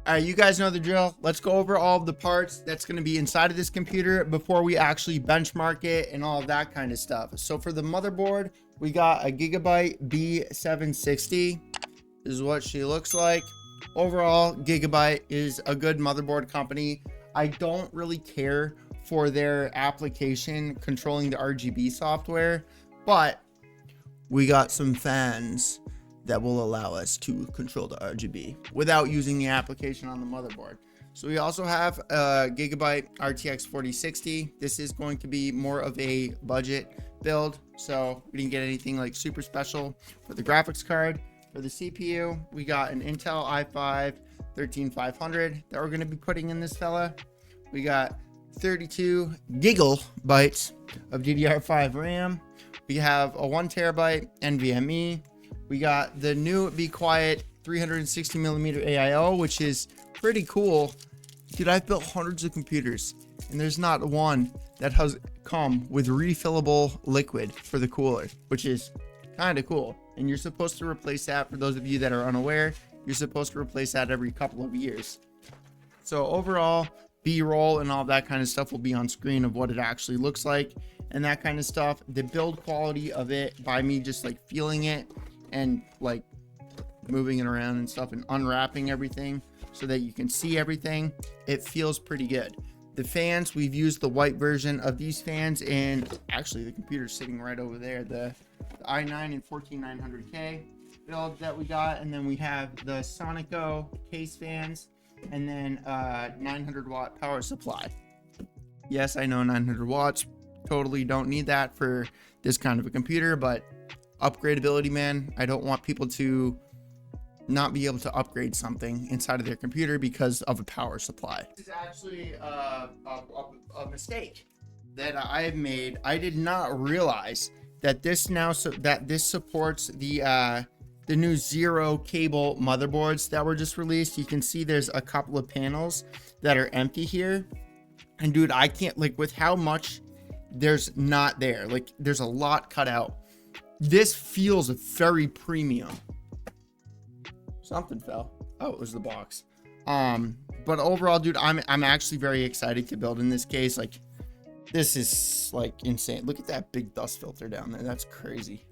All right, you guys know the drill. Let's go over all of the parts that's going to be inside of this computer before we actually benchmark it and all of that kind of stuff. So for the motherboard, we got a GIGABYTE B760. This is what she looks like. Overall, GIGABYTE is a good motherboard company. I don't really care for their application controlling the RGB software, but we got some fans that will allow us to control the RGB without using the application on the motherboard. So we also have a GIGABYTE RTX 4060. This is going to be more of a budget build, so we didn't get anything like super special for the graphics card. For the CPU, we got an Intel i5 13500 that we're going to be putting in this fella. We got 32 gigabytes of DDR5 RAM. We have a 1 terabyte NVMe. We got the new Be Quiet 360mm AIO, which is pretty cool. Dude, I've built hundreds of computers, and there's not one that has come with refillable liquid for the cooler, which is kind of cool. And you're supposed to replace that. For those of you that are unaware, you're supposed to replace that every couple of years. So overall, B-roll and all that kind of stuff will be on screen of what it actually looks like and that kind of stuff. The build quality of it, by me just like feeling it and like moving it around and stuff and unwrapping everything so that you can see everything, it feels pretty good. The fans, we've used the white version of these fans, and actually the computer's sitting right over there, the i9 and 14900K build that we got. And then we have the Sonico case fans, and then 900 watt power supply. Yes, I know 900 watts, totally don't need that for this kind of a computer, but upgradability, man, I don't want people to not be able to upgrade something inside of their computer because of a power supply. This is actually a mistake that I have made. I did not realize that this supports the new zero cable motherboards that were just released. You can see there's a couple of panels that are empty here, and dude, I can't, like, with how much there's not there, like there's a lot cut out. This feels very premium. Something fell. Oh, it was the box. But overall, dude, I'm actually very excited to build in this case. Like, this is like insane. Look at that big dust filter down there. That's crazy.